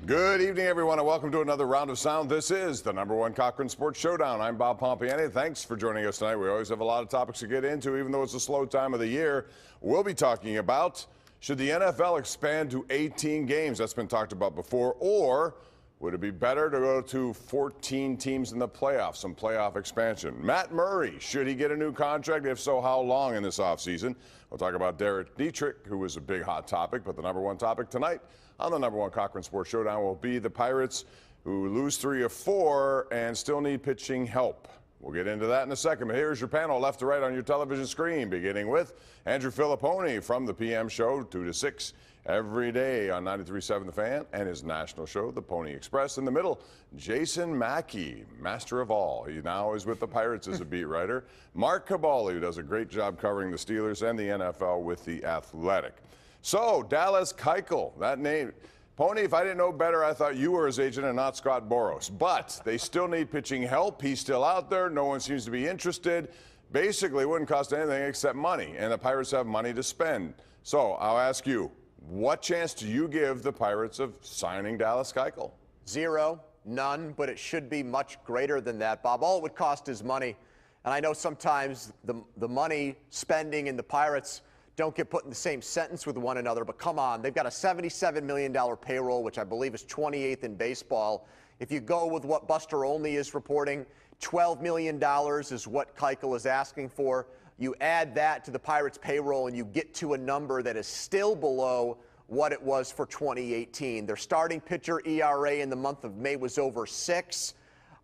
Good evening, everyone, and welcome to another round of sound. This is the #1 Cochran Sports Showdown. I'm Bob Pompeani. Thanks for joining us tonight. We always have a lot of topics to get into, even though it's a slow time of the year. We'll be talking about, should the NFL expand to 18 games? That's been talked about before. Or would it be better to go to 14 teams in the playoffs, some playoff expansion? Matt Murray, should he get a new contract? If so, how long in this offseason? We'll talk about Derek Dietrich, who is a big hot topic, but the #1 topic tonight on the #1 Cochran Sports Showdown will be the Pirates, who lose 3 of 4 and still need pitching help. We'll get into that in a second, but here's your panel left to right on your television screen, beginning with Andrew Fillipponi from the PM show, 2 to 6 every day on 93.7 The Fan, and his national show, The Pony Express. In the middle, Jason Mackey, master of all. He now is with the Pirates as a beat writer. Mark Kaboly, who does a great job covering the Steelers and the NFL with The Athletic. So, Dallas Keuchel, that name. Pony, if I didn't know better, I thought you were his agent and not Scott Boras. But they still need pitching help. He's still out there. No one seems to be interested. Basically, it wouldn't cost anything except money, and the Pirates have money to spend. So, I'll ask you, what chance do you give the Pirates of signing Dallas Keuchel? Zero, none, but it should be much greater than that, Bob. All it would cost is money. And I know sometimes the money spending and the Pirates don't get put in the same sentence with one another, but come on, they've got a $77 million payroll, which I believe is 28th in baseball. If you go with what Buster Olney is reporting, $12 million is what Keuchel is asking for. You add that to the Pirates' payroll, and you get to a number that is still below what it was for 2018. Their starting pitcher ERA in the month of May was over 6.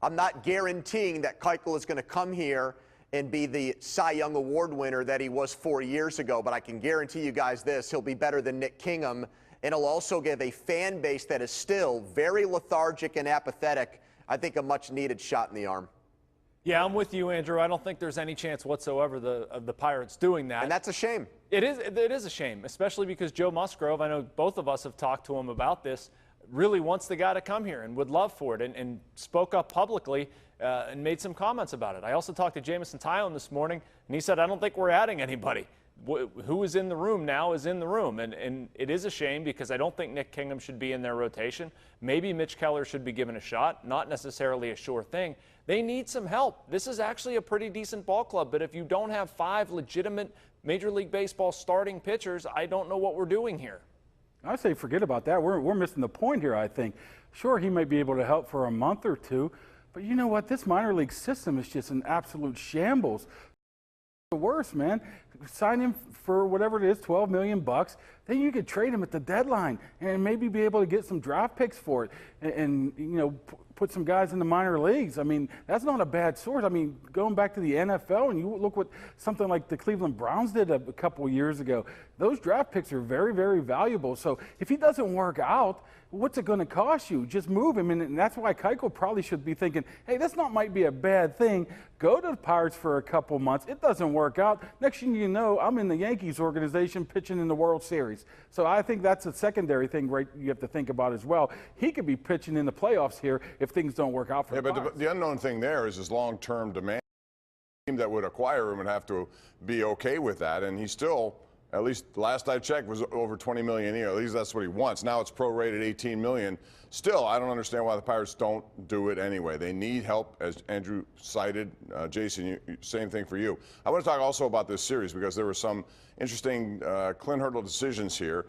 I'm not guaranteeing that Keuchel is going to come here and be the Cy Young Award winner that he was 4 years ago, but I can guarantee you guys this, he'll be better than Nick Kingham, and he'll also give a fan base that is still very lethargic and apathetic, I think, a much-needed shot in the arm. Yeah, I'm with you, Andrew. I don't think there's any chance whatsoever of the Pirates doing that. And that's a shame. It is a shame, especially because Joe Musgrove, I know both of us have talked to him about this, really wants the guy to come here and would love for it, and spoke up publicly and made some comments about it. I also talked to Jamison Tyone this morning, and he said, I don't think we're adding anybody. Who is in the room now is in the room. And it is a shame because I don't think Nick Kingham should be in their rotation. Maybe Mitch Keller should be given a shot, not necessarily a sure thing. They need some help. This is actually a pretty decent ball club, but if you don't have 5 legitimate Major League Baseball starting pitchers, I don't know what we're doing here. I say forget about that. We're missing the point here, I think. Sure, he might be able to help for a month or two, but you know what? This minor league system is just an absolute shambles. The worst, man. Sign him for whatever it is, $12 million. Then you could trade him at the deadline and maybe be able to get some draft picks for it, and you know, put some guys in the minor leagues. I mean, that's not a bad source. I mean, going back to the NFL, and you look what something like the Cleveland Browns did a couple of years ago. Those draft picks are very, very valuable. So if he doesn't work out, what's it going to cost you? Just move him. And that's why Keuchel probably should be thinking, hey, this might be a bad thing. Go to the Pirates for a couple months. It doesn't work out. Next thing you know, I'm in the Yankees organization pitching in the World Series. So I think that's a secondary thing you have to think about as well. He could be pitching in the playoffs here if things don't work out for him. Yeah, but the unknown thing there is his long-term demand. The team that would acquire him would have to be okay with that, and he's still, at least last I checked, was over $20 million a year. At least that's what he wants. Now it's prorated $18 million. Still, I don't understand why the Pirates don't do it anyway. They need help, as Andrew cited. Jason, same thing for you. I want to talk also about this series because there were some interesting Clint Hurdle decisions here.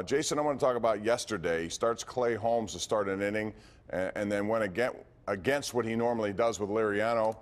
Jason, I want to talk about yesterday. He starts Clay Holmes to start an inning and then went against what he normally does with Liriano.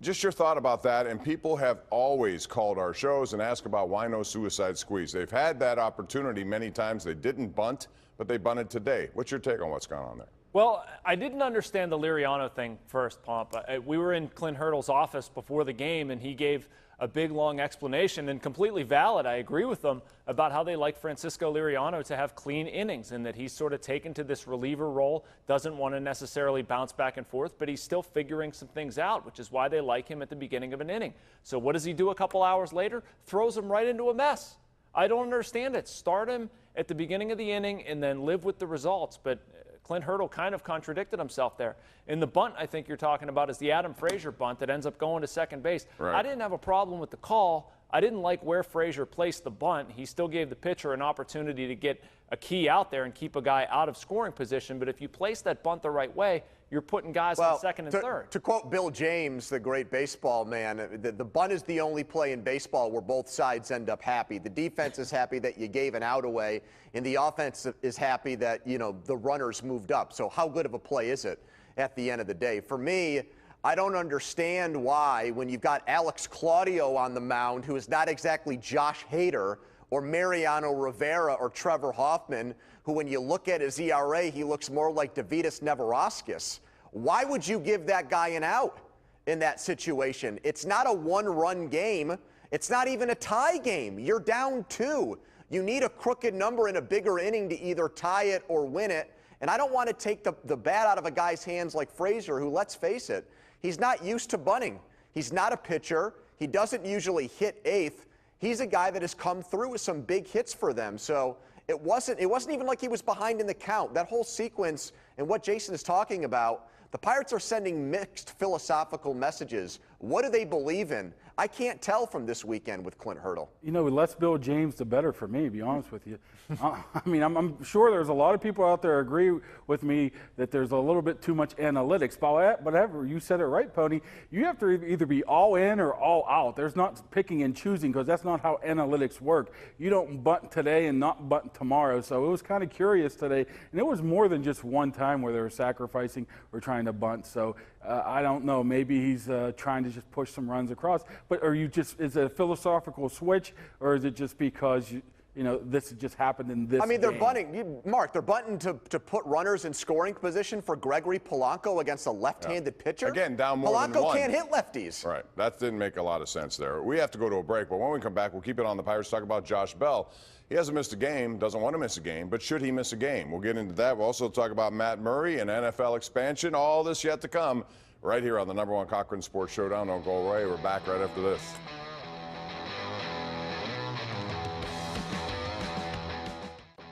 Just your thought about that. And people have always called our shows and asked about why no suicide squeeze. They've had that opportunity many times. They didn't bunt, but they bunted today. What's your take on what's going on there? Well, I didn't understand the Liriano thing first, Pomp. We were in Clint Hurdle's office before the game, and he gave a big, long explanation, and completely valid. I agree with them about how they like Francisco Liriano to have clean innings, and that he's sort of taken to this reliever role, doesn't want to necessarily bounce back and forth, but he's still figuring some things out, which is why they like him at the beginning of an inning. So what does he do a couple hours later? Throws him right into a mess. I don't understand it. Start him at the beginning of the inning and then live with the results. But Clint Hurdle kind of contradicted himself there. In the bunt I think you're talking about is the Adam Frazier bunt that ends up going to second base. Right. I didn't have a problem with the call. I didn't like where Frazier placed the bunt. He still gave the pitcher an opportunity to get a key out there and keep a guy out of scoring position. But if you place that bunt the right way, you're putting guys on second and third. To quote Bill James, the great baseball man, the bunt is the only play in baseball where both sides end up happy. The defense is happy that you gave an out away, and the offense is happy that, you know, the runners moved up. So how good of a play is it at the end of the day? For me, I don't understand why, when you've got Alex Claudio on the mound, who is not exactly Josh Hader, or Mariano Rivera or Trevor Hoffman, who when you look at his ERA, he looks more like Davidas Neverauskas. Why would you give that guy an out in that situation? It's not a one-run game. It's not even a tie game. You're down 2. You need a crooked number in a bigger inning to either tie it or win it. And I don't want to take the bat out of a guy's hands like Frazier, who, let's face it, he's not used to bunting. He's not a pitcher. He doesn't usually hit eighth. He's a guy that has come through with some big hits for them. So it wasn't even like he was behind in the count. That whole sequence and what Jason is talking about, the Pirates are sending mixed philosophical messages. What do they believe in? I can't tell from this weekend with Clint Hurdle. You know, less Bill James, the better for me, to be honest with you. I mean, I'm sure there's a lot of people out there agree with me that there's a little bit too much analytics. But whatever, you said it right, Pony. You have to either be all in or all out. There's not picking and choosing, because that's not how analytics work. You don't bunt today and not bunt tomorrow. So it was kind of curious today. And it was more than just one time where they were sacrificing or trying to bunt. So I don't know. Maybe he's trying to just push some runs across. But is it a philosophical switch, or is it just because you know, this just happened in this I mean, they're game? bunting, Mark, they're bunting to put runners in scoring position for Gregory Polanco against a left-handed pitcher? Again, down more than Polanco one. can't hit lefties. Right. That didn't make a lot of sense there. We have to go to a break, but when we come back, we'll keep it on the Pirates, talk about Josh Bell. He hasn't missed a game, doesn't want to miss a game, but should he miss a game? We'll get into that. We'll also talk about Matt Murray and NFL expansion. All this yet to come right here on the #1 Cochran Sports Showdown. Don't go away. We're back right after this.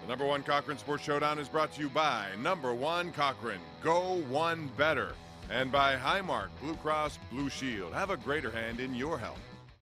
The #1 Cochran Sports Showdown is brought to you by #1 Cochran, Go One Better, and by Highmark Blue Cross Blue Shield. Have a greater hand in your health.